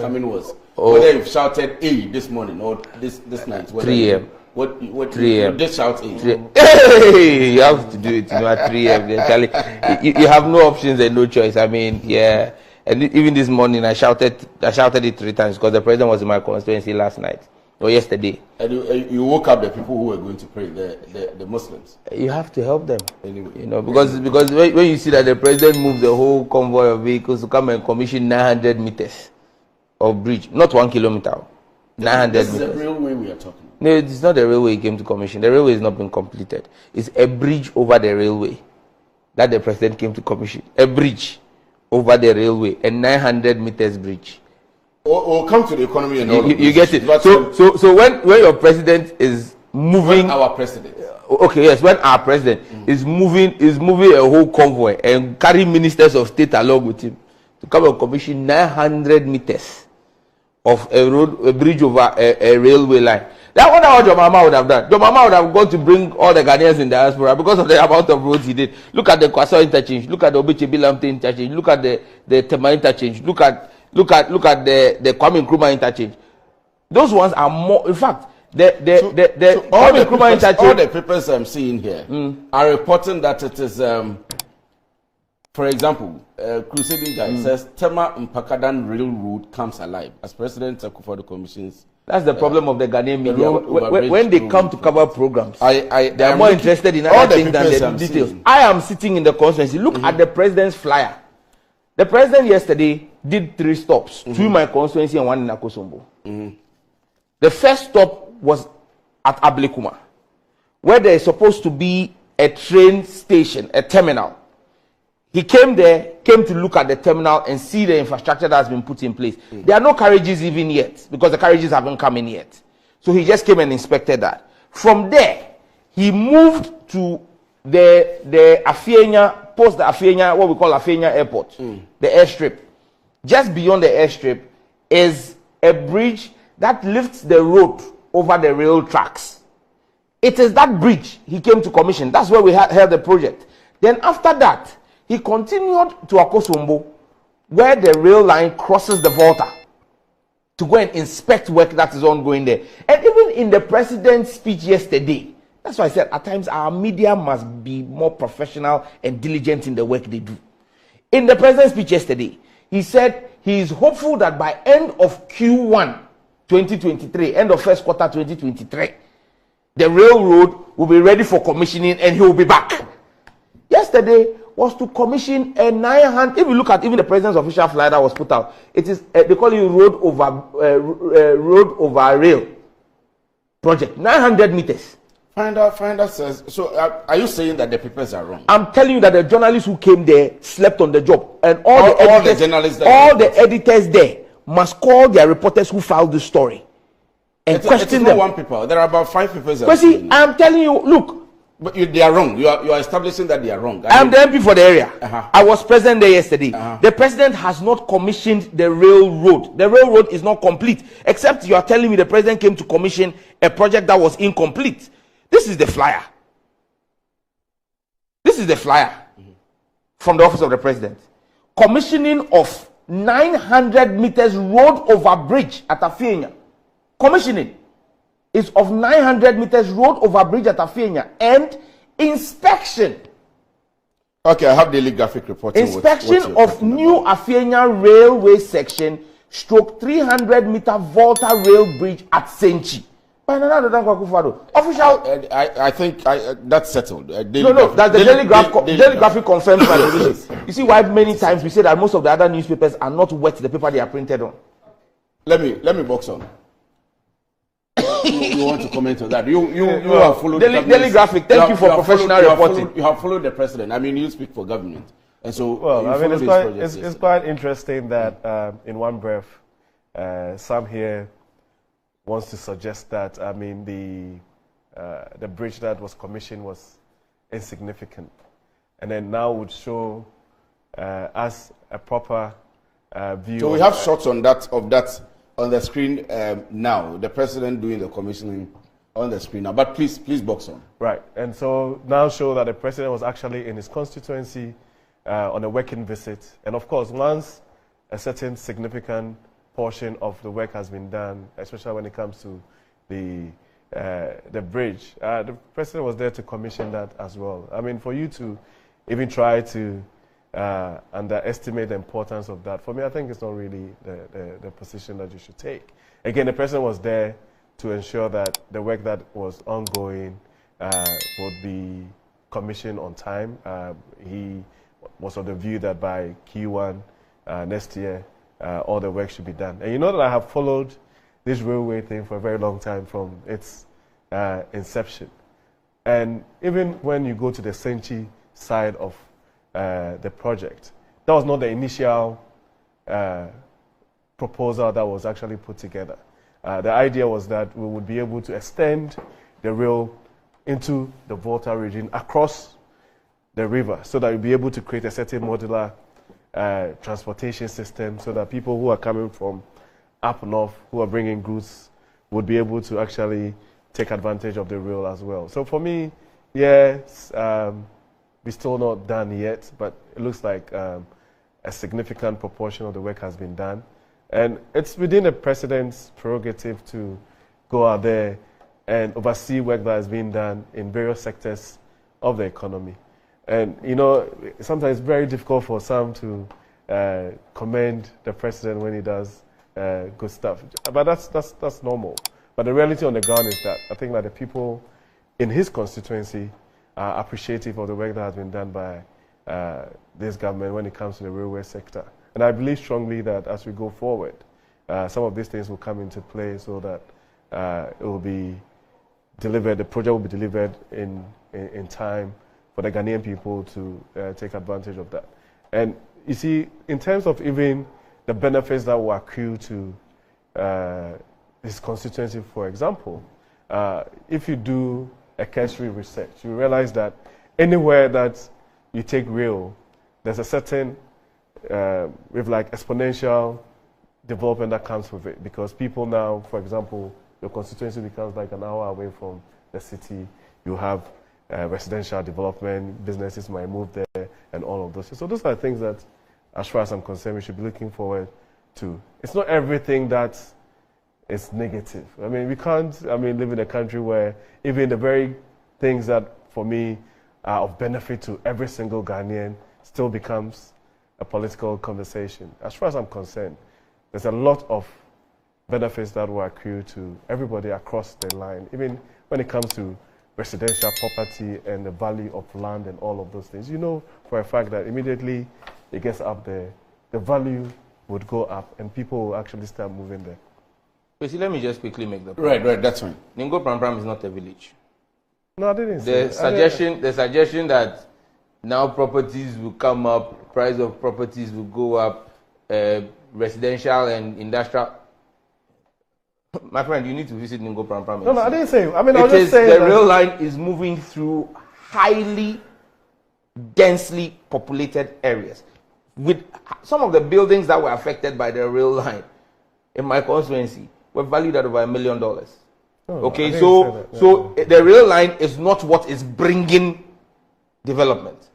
coming was. Whether you've shouted A this morning or this night. 3 a.m. What 3 a.m. You just shout A. Hey, you have to do it, at 3 a.m. You have no options and no choice. I mean, yeah. And even this morning, I shouted it 3 times because the president was in my constituency last night or yesterday. And you woke up the people who were going to pray, the Muslims. You have to help them, anyway. Because when you see that the president moved the whole convoy of vehicles to come and commission 900 meters of bridge, not 1 kilometer, 900 this meters. This is the railway we are talking about. No, it's not the railway he came to commission. The railway has not been completed. It's a bridge over the railway that the president came to commission. A bridge over the railway, a 900 meters bridge. Or come to the economy and all. You get it. So when your president is moving, our president. Okay, yes, when our president is moving a whole convoy and carrying ministers of state along with him to come and commission 900 meters of a bridge over a railway line. That wonder what your mama would have done. Your mama would have gone to bring all the Ghanaians in diaspora because of the amount of roads he did. Look at the Kwaso interchange. Look at the Obechebi-Lamte interchange. Look at the Tema interchange. Look at the Kwame Nkrumah interchange. Those ones are more. In fact, all the papers I'm seeing here are reporting that it is. For example, Crusading Guy says Tema Mpakadan Railroad comes alive as President Akufo-Addo commissions. That's the problem of the Ghanaian media. When they come to cover programs, they are more interested in all other the things than the details. Seeing. I am sitting in the constituency. Look at the president's flyer. The president yesterday did 3 stops, 2 in my constituency and 1 in Akosombo. The first stop was at Ablekuma, where there is supposed to be a train station, a terminal. He came to look at the terminal and see the infrastructure that has been put in place. There are no carriages even yet because the carriages haven't come in yet. So he just came and inspected that. From there, he moved to the Afenya, post the Afenya, what we call Afenya Airport, the airstrip. Just beyond the airstrip is a bridge that lifts the road over the rail tracks. It is that bridge he came to commission. That's where we held the project. Then after that, he continued to Akosombo, where the rail line crosses the Volta, to go and inspect work that is ongoing there. And even in the president's speech yesterday, that's why I said at times our media must be more professional and diligent in the work they do. In the president's speech yesterday, he said he is hopeful that by end of Q1 2023, end of first quarter 2023, the railroad will be ready for commissioning and he will be back. Yesterday was to commission a 900. If you look at even the president's official flyer that was put out, it is they call it road over rail project, 900 meters. Finder says. So are you saying that the papers are wrong? I'm telling you that the journalists who came there slept on the job, and all the editors there must call their reporters who filed this story and question them. One paper. There are about 5 papers. But see, I'm telling you, look. But they are wrong. You are establishing that they are wrong. I'm the MP for the area. I was present there yesterday. The president has not commissioned the railroad. The railroad is not complete. Except you are telling me the president came to commission a project that was incomplete. This is the flyer. This is the flyer from the office of the president. Commissioning of 900 meters road over bridge at Afenya. Commissioning is of 900 meters road over bridge at Afenya and inspection. Okay, I have daily graphic reporting. Inspection of new Afenya railway section stroke 300 meter Volta rail bridge at Senchi. Official. I think that's settled. No, that's the daily graphic confirms my position. You see why many times we say that most of the other newspapers are not worth the paper they are printed on. Let me box on. you want to comment on that? You have followed daily graphic. Thank you for professional reporting. You have followed the president. I mean, you speak for government, and so well. I mean, it's quite interesting that in one breath, some here wants to suggest that I mean the bridge that was commissioned was insignificant, and then now would show us a proper view. So we have shots on that on the screen now. The president doing the commissioning on the screen now. But please box on. Right, and so now show that the president was actually in his constituency on a working visit, and of course once a certain significant portion of the work has been done, especially when it comes to the bridge. The president was there to commission that as well. I mean, for you to even try to underestimate the importance of that, for me, I think it's not really the position that you should take. Again, the president was there to ensure that the work that was ongoing would be commissioned on time. He was of the view that by Q1 next year, all the work should be done. And you know that I have followed this railway thing for a very long time from its inception. And even when you go to the Senchi side of the project, that was not the initial proposal that was actually put together. The idea was that we would be able to extend the rail into the Volta region across the river so that we'll be able to create a certain modular transportation system so that people who are coming from up north, who are bringing goods, would be able to actually take advantage of the rail as well. So for me, yes, we're still not done yet, but it looks like a significant proportion of the work has been done. And it's within the president's prerogative to go out there and oversee work that has been done in various sectors of the economy. And, you know, sometimes it's very difficult for some to commend the president when he does good stuff. But that's normal. But the reality on the ground is that I think that the people in his constituency are appreciative of the work that has been done by this government when it comes to the railway sector. And I believe strongly that as we go forward, some of these things will come into play so that it will be delivered, the project will be delivered in time for the Ghanaian people to take advantage of that. And you see, in terms of even the benefits that will accrue to his constituency, for example, if you do a cursory research, you realize that anywhere that you take rail, there's a certain with like exponential development that comes with it, because people now, for example, your constituency becomes like an hour away from the city. You have residential development, businesses might move there, and all of those. So those are things that, as far as I'm concerned, we should be looking forward to. It's not everything that is negative. I mean, we can't, live in a country where even the very things that, for me, are of benefit to every single Ghanaian still becomes a political conversation. As far as I'm concerned, there's a lot of benefits that will accrue to everybody across the line, even when it comes to residential property and the value of land and all of those things. You know for a fact that immediately it gets up there, the value would go up and people will actually start moving there. Basically, let me just quickly make the point. Right, that's fine. Ningo Pram Pram is not a village. No, I didn't say the suggestion that now properties will come up, price of properties will go up, residential and industrial. My friend, you need to visit Ningo Pram Pram. No, I didn't say. I was just saying the rail line is moving through highly densely populated areas. With some of the buildings that were affected by the rail line in my constituency were valued at over $1 million. Okay, so the rail line is not what is bringing development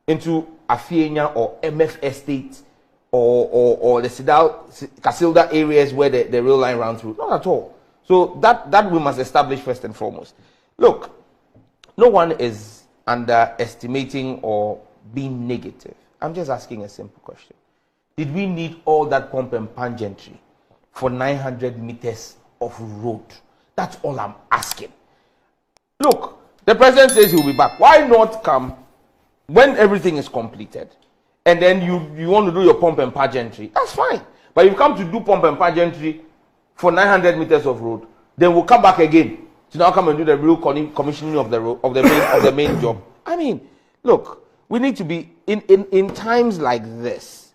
into Afienya or MF Estate or the Casilda areas where the rail line runs through. Not at all. So that we must establish first and foremost. Look, no one is underestimating or being negative. I'm just asking a simple question. Did we need all that pomp and pageantry for 900 meters of road? That's all I'm asking. Look, the president says he'll be back. Why not come when everything is completed? And then you want to do your pomp and pageantry. That's fine. But if you come to do pomp and pageantry for 900 meters of road, then we'll come back again to now come and do the real commissioning of the main job. I mean, look, we need to be in times like this.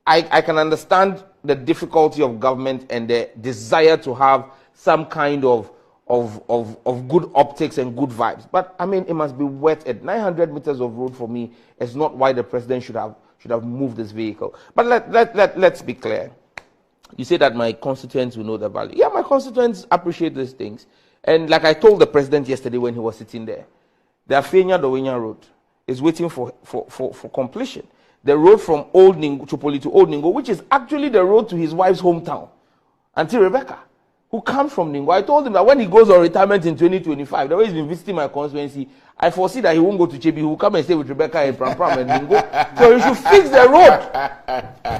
I can understand the difficulty of government and the desire to have some kind of good optics and good vibes. But I mean, it must be worth it. 900 meters of road for me is not why the president should have moved this vehicle. But let's be clear. You say that my constituents will know the value. Yeah, my constituents appreciate these things. And like I told the president yesterday when he was sitting there, the Afenya-Dowenya road is waiting for completion. The road from Old Ningo, Tripoli to Old Ningo, which is actually the road to his wife's hometown. Auntie Rebecca, who comes from Ningo. I told him that when he goes on retirement in 2025, the way he's been visiting my constituency, I foresee that he won't go to Chebi. He will come and stay with Rebecca in Pram Pram and Ningo. So he should fix the road.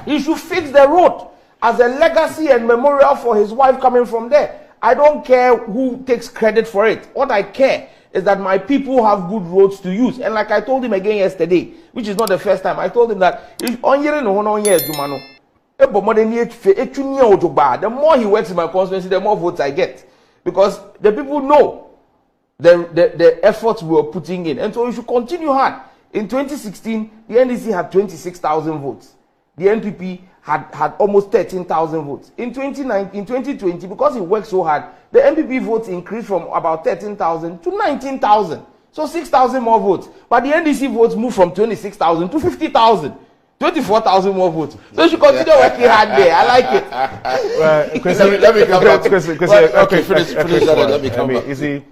He should fix the road as a legacy and memorial for his wife coming from there. I don't care who takes credit for it. What I care is that my people have good roads to use. And like I told him again yesterday, which is not the first time, I told him that if the more he works in my constituency, the more votes I get. Because the people know the efforts we were putting in. And so we should continue hard. In 2016, the NDC had 26,000 votes. The NPP had almost 13,000 votes. In 2020, because he worked so hard, the NPP votes increased from about 13,000 to 19,000. So 6,000 more votes. But the NDC votes moved from 26,000 to 50,000. 24,000 more votes. So you should continue working hard there. I like it. Let me come back. Okay, finish that and let me come back. You see,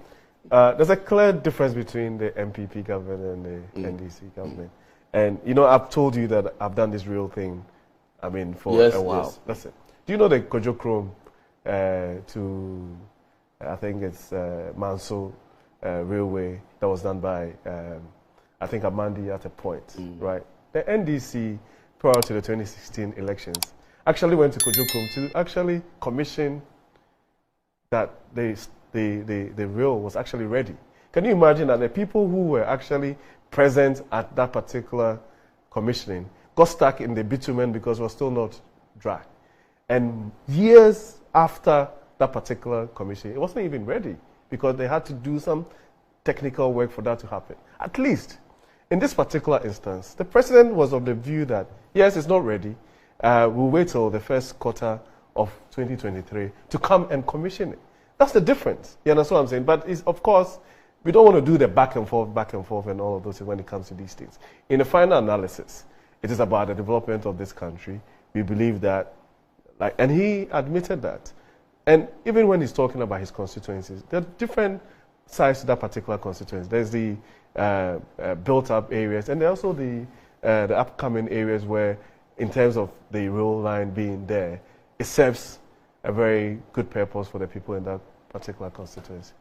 there's a clear difference between the MPP government and the NDC government. And, you know, I've told you that I've done this real thing, for a while. Yes. That's it. Do you know the Kojo Chrome to, I think it's Manso Railway that was done by, I think, Amandi at a point, right? The NDC, prior to the 2016 elections, actually went to Kojo Chrome to actually commission that the rail was actually ready. Can you imagine that the people who were actually present at that particular commissioning got stuck in the bitumen because it was still not dry? And years after that particular commission, it wasn't even ready because they had to do some technical work for that to happen. At least, in this particular instance, the president was of the view that, yes, it's not ready. We'll wait till the first quarter of 2023 to come and commission it. That's the difference. You understand what I'm saying? But of course, we don't want to do the back and forth and all of those things when it comes to these things. In the final analysis, it is about the development of this country. We believe that, and he admitted that. And even when he's talking about his constituencies, there are different sides to that particular constituency. There's the built-up areas, and there's also the upcoming areas where, in terms of the rail line being there, it serves a very good purpose for the people in that particular constituency.